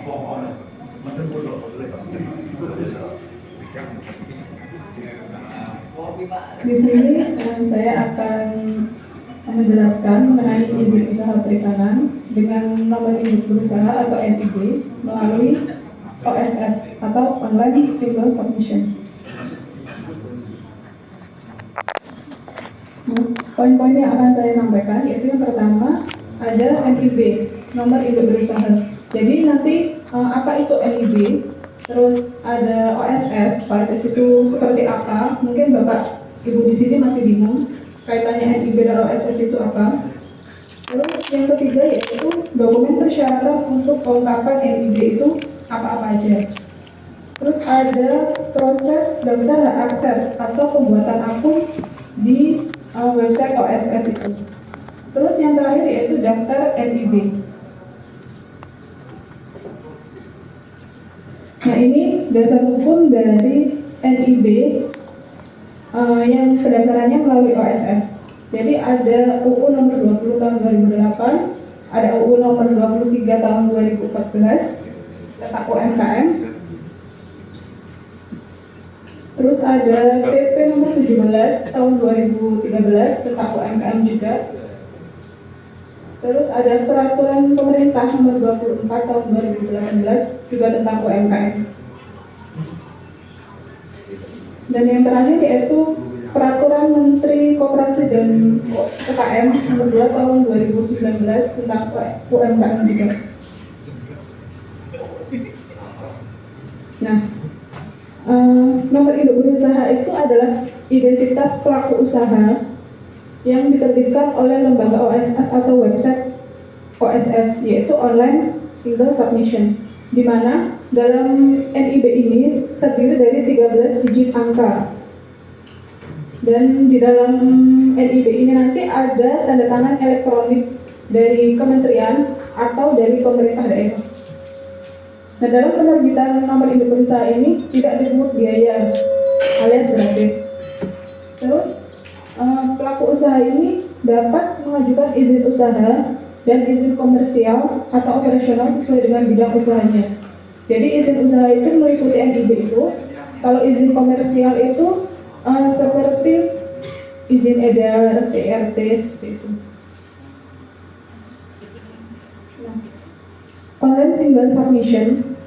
Di sini saya akan menjelaskan mengenai izin usaha perikanan dengan nomor induk berusaha atau NIB melalui OSS atau Online Single Submission. Poin-poin yang akan saya sampaikan yaitu yang pertama ada NIB, nomor induk berusaha. Jadi nanti apa itu NIB? Terus ada OSS. OSS itu seperti apa? Mungkin Bapak Ibu di sini masih bingung kaitannya NIB dan OSS itu apa. Terus yang ketiga yaitu dokumen persyaratan untuk kelengkapan NIB itu apa-apa aja. Terus ada proses daftar hak akses atau pembuatan akun di website OSS itu. Terus yang terakhir yaitu daftar NIB. Nah ini dasar hukum dari NIB yang pendaftarannya melalui OSS. Jadi ada UU nomor 20 tahun 2008, ada UU nomor 23 tahun 2014 tentang UMKM. Terus ada PP nomor 17 tahun 2013 tentang UMKM juga. Terus ada peraturan pemerintah nomor 24 tahun 2018 juga tentang UMKM. Dan yang terakhir yaitu peraturan Menteri Koperasi dan UKM nomor 2 tahun 2019 tentang UMKM juga. Nah, nomor induk berusaha itu adalah identitas pelaku usaha yang diterbitkan oleh lembaga OSS atau website OSS, yaitu Online Single Submission, di mana dalam NIB ini terdiri dari 13 digit angka. Dan di dalam NIB ini nanti ada tanda tangan elektronik dari kementerian atau dari pemerintah daerah. Nah, dalam penerbitan nomor induk berusaha ini tidak dipungut biaya alias gratis. Terus pelaku usaha ini dapat mengajukan izin usaha dan izin komersial atau operasional sesuai dengan bidang usahanya. Jadi izin usaha itu meliputi NIB itu. Kalau izin komersial itu seperti izin edar, TRT seperti itu. Nah, online single submission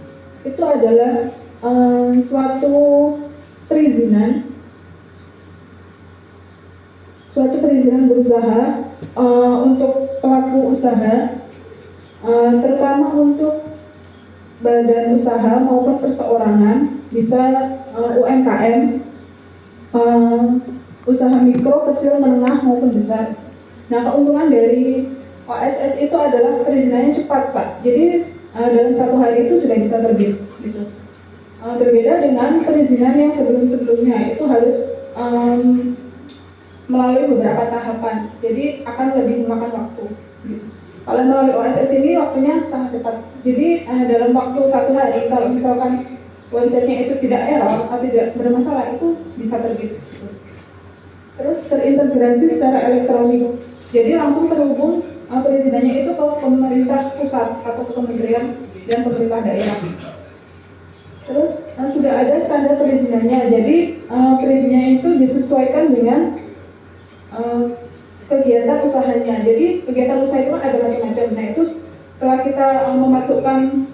itu adalah suatu perizinan berusaha untuk pelaku usaha, terutama untuk badan usaha maupun perseorangan, bisa UMKM, usaha mikro, kecil, menengah maupun besar. Nah, keuntungan dari OSS itu adalah perizinannya cepat, Pak. Jadi dalam 1 hari itu sudah bisa terbit. Gitu. Berbeda dengan perizinan yang sebelum-sebelumnya itu harus melalui beberapa tahapan, jadi akan lebih memakan waktu. Gitu. Kalau melalui OSS ini waktunya sangat cepat. Jadi dalam waktu 1 hari, kalau misalkan websitenya itu tidak error atau tidak bermasalah, itu bisa terbit. Gitu. Terus terintegrasi secara elektronik, jadi langsung terhubung perizinannya itu ke pemerintah pusat atau ke kementerian dan pemerintah daerah. Terus sudah ada standar perizinannya, jadi perizinannya itu disesuaikan dengan kegiatan usahanya. Jadi kegiatan usaha itu kan ada macam-macam. Nah itu setelah kita memasukkan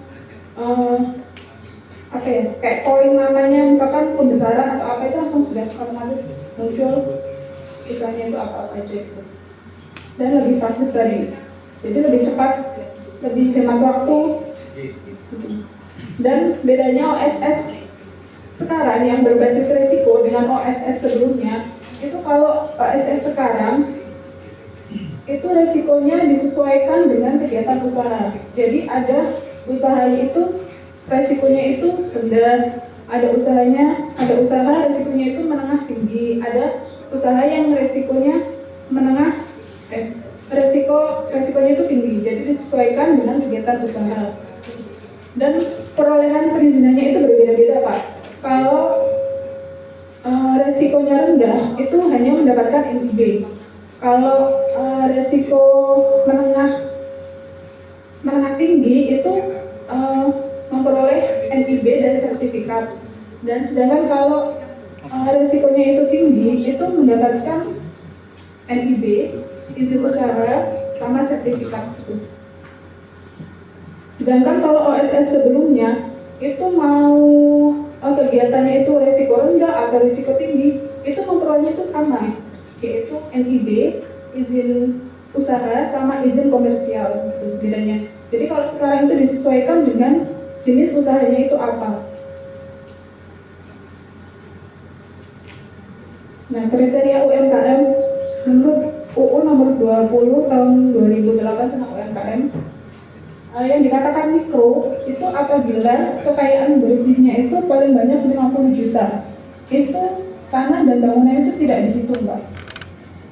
kayak poin namanya, misalkan pembesaran atau apa, itu langsung sudah otomatis muncul usahanya itu apa aja itu. Dan lebih praktis tadi, jadi lebih cepat, lebih hemat waktu. Dan bedanya OSS sekarang yang berbasis resiko dengan OSS sebelumnya, itu kalau OSS sekarang itu resikonya disesuaikan dengan kegiatan usaha. Jadi ada usahanya itu resikonya itu rendah, ada usaha resikonya itu menengah tinggi, ada usaha yang resikonya resikonya itu tinggi. Jadi disesuaikan dengan kegiatan usaha. Dan perolehan perizinannya itu berbeda-beda, Pak. Kalau resikonya rendah itu hanya mendapatkan NIB. Kalau resiko menengah tinggi itu NIB dan sertifikat. Dan sedangkan kalau resikonya itu tinggi, itu mendapatkan NIB, izin usaha, sama sertifikat itu. Sedangkan kalau OSS sebelumnya itu mau kegiatannya itu risiko rendah atau risiko tinggi, itu memperolehnya itu sama, yaitu NIB, izin usaha sama izin komersial, gitu bedanya. Jadi kalau sekarang itu disesuaikan dengan jenis usahanya itu apa. Nah, kriteria UMKM menurut UU nomor 20 tahun 2008 tentang UMKM, yang dikatakan mikro itu apabila kekayaan bersihnya itu paling banyak 50 juta. Itu tanah dan bangunan itu tidak dihitung, Pak.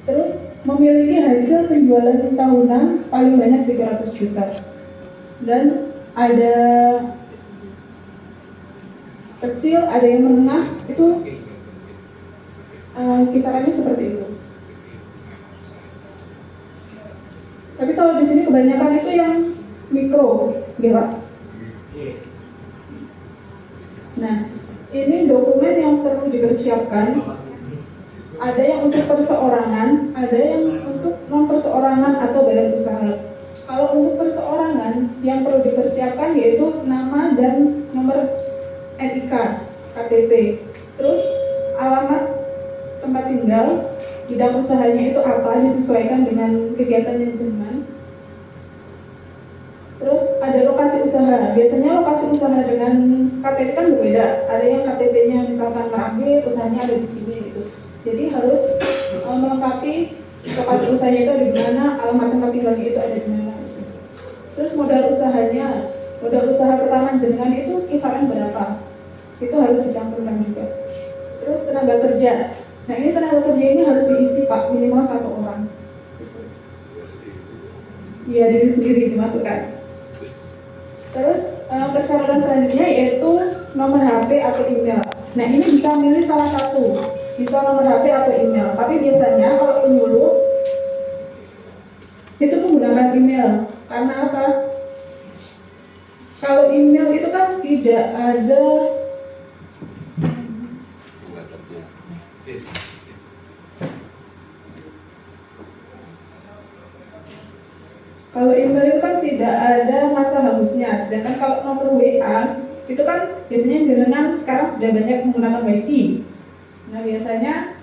Terus memiliki hasil penjualan tahunan paling banyak 300 juta. Dan ada kecil, ada yang menengah, itu kisarannya seperti itu. Tapi kalau di sini kebanyakan itu yang mikro, ya Pak. Nah, ini dokumen yang perlu dipersiapkan. Ada yang untuk perseorangan, ada yang untuk non perseorangan atau badan usaha. Kalau untuk perseorangan yang perlu dipersiapkan yaitu nama dan nomor NIK, KTP, terus alamat tempat tinggal, bidang usahanya itu apa, disesuaikan dengan kegiatannya jenengan. Terus ada lokasi usaha. Biasanya lokasi usaha dengan KTP kan berbeda. Ada yang KTP-nya misalkan Merangin, usahanya ada di sini gitu. Jadi harus melengkapi lokasi usahanya itu ada di mana, alamat tempat tinggalnya itu ada di mana. Terus modal usahanya, modal usaha pertama jenengan itu kisaran berapa? Itu harus dicantumkan juga. Terus tenaga kerja. Nah ini tenaga kerja ini harus diisi Pak, minimal 1 orang. Iya, diri sendiri dimasukkan. Terus persyaratan selanjutnya yaitu nomor HP atau email. Nah ini bisa milih salah satu, bisa nomor HP atau email. Tapi biasanya kalau penyuluh itu menggunakan email. Karena apa? Kalau email itu kan tidak ada Kalau email itu kan tidak ada masa hapusnya, sedangkan kalau nomor WA itu kan biasanya jenengan sekarang sudah banyak menggunakan WiFi. Nah biasanya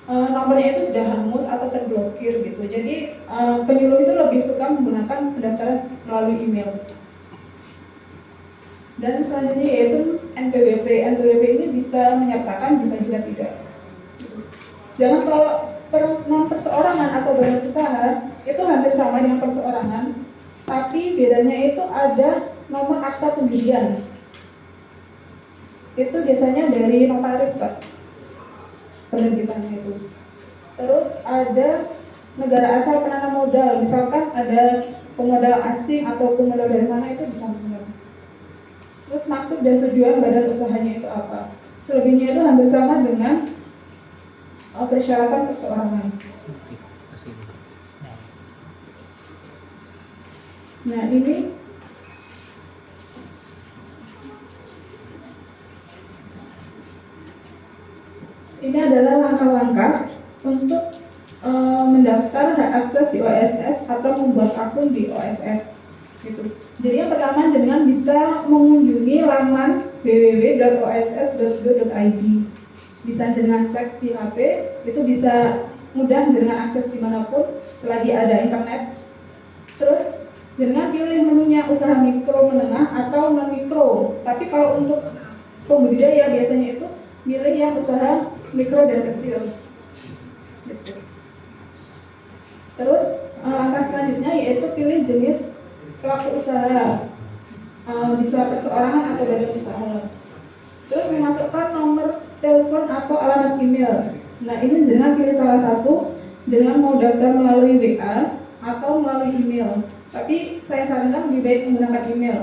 nomornya itu sudah hangus atau terblokir gitu. Jadi penyuluh itu lebih suka menggunakan pendaftaran melalui email. Dan selanjutnya yaitu NPWP. NPWP ini bisa menyertakan, bisa juga tidak. Sedangkan kalau non perseorangan atau badan usaha itu hampir sama dengan perseorangan, tapi bedanya itu ada nomor akta pendirian. Itu biasanya dari notaris Pak, penerbitannya itu. Terus ada negara asal penanam modal, misalkan ada pemodal asing atau pemodal dari mana itu dicantumkan. Terus maksud dan tujuan badan usahanya itu apa? Selebihnya itu hampir sama dengan persyaratan perseorangan. Nah ini adalah langkah-langkah untuk mendaftar hak akses di OSS atau membuat akun di OSS. Gitu. Jadi yang pertama jenengan bisa mengunjungi laman www.oss.go.id. Bisa jenengan cek di HP, itu bisa mudah jenengan akses dimanapun selagi ada internet. Terus jenengan pilih menunya usaha mikro, menengah atau non mikro. Tapi kalau untuk pembudidaya biasanya itu pilih yang usaha mikro dan kecil. Terus langkah selanjutnya yaitu pilih jenis pelaku usaha, bisa perseorangan atau badan usaha. Terus memasukkan nomor telepon atau alamat email. Nah ini jenengan pilih salah satu, jenengan mau daftar melalui WA atau melalui email. Tapi saya sarankan lebih baik menggunakan email,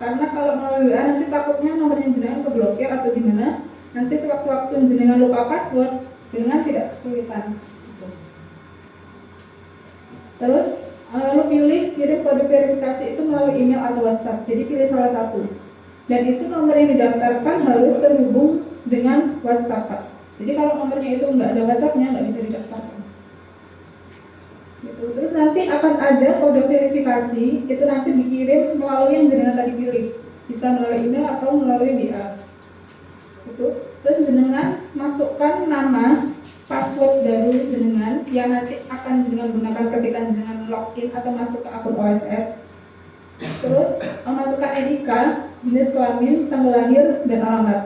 karena kalau melalui WA nanti takutnya nomornya jenengan keblokir atau gimana. Nanti sewaktu-waktu jenengan lupa password, jenengan tidak kesulitan. Terus lalu pilih kirim kode verifikasi itu melalui email atau WhatsApp. Jadi pilih salah satu. Dan itu nomor yang didaftarkan harus terhubung dengan WhatsApp, Pak. Jadi kalau nomornya itu nggak ada WhatsApp-nya, nggak bisa didaftarkan. Gitu. Terus nanti akan ada kode verifikasi, itu nanti dikirim melalui yang jenengan tadi pilih. Bisa melalui email atau melalui WA. Gitu. Terus jenengan masukkan nama, password dari jenengan yang nanti akan jenengan gunakan ketika jenengan login atau masuk ke akun OSS. Terus memasukkan NIK, jenis kelamin, tanggal lahir, dan alamat.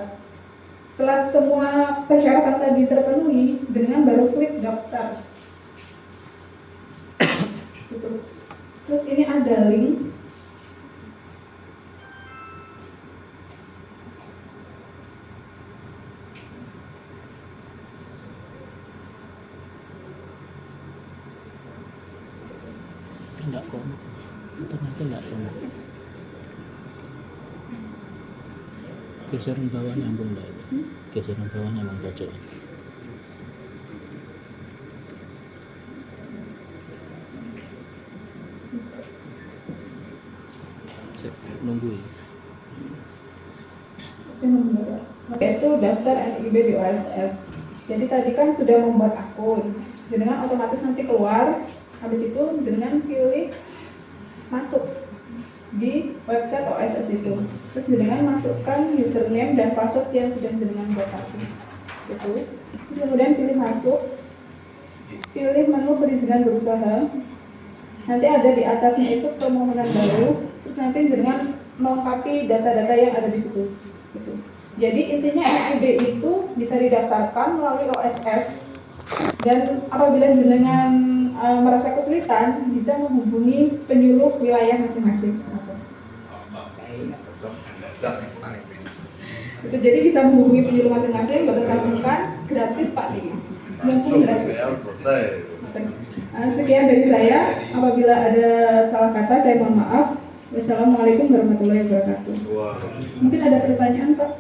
Setelah semua persyaratan tadi terpenuhi, dengan baru klik daftar. Gitu. Terus ini ada link. Enggak kok, ternyata enggak kok. Geseran bawah nyambung enggak? Geseran bawah nyambung pojok. Cek, nunggu ya. Yaitu daftar NIB di OSS. Jadi tadi kan sudah membuat akun, jenengan otomatis nanti keluar. Habis itu jenengan pilih masuk di website OSS itu. Terus jenengan masukkan username dan password yang sudah jenengan buat tadi. Gitu. Terus kemudian pilih masuk, pilih menu perizinan berusaha. Nanti ada di atasnya itu permohonan baru. Terus nanti jenengan melengkapi data-data yang ada di situ. Gitu. Jadi intinya NIB itu bisa didaftarkan melalui OSS. Dan apabila jenengan merasa kesulitan, bisa menghubungi penyuluh wilayah masing-masing. Itu jadi bisa menghubungi penyuluh masing-masing, berdasarkan gratis Pak Dini. Mumpung gratis. Sekian dari saya. Apabila ada salah kata, saya mohon maaf. Wassalamualaikum warahmatullahi wabarakatuh. Mungkin ada pertanyaan Pak?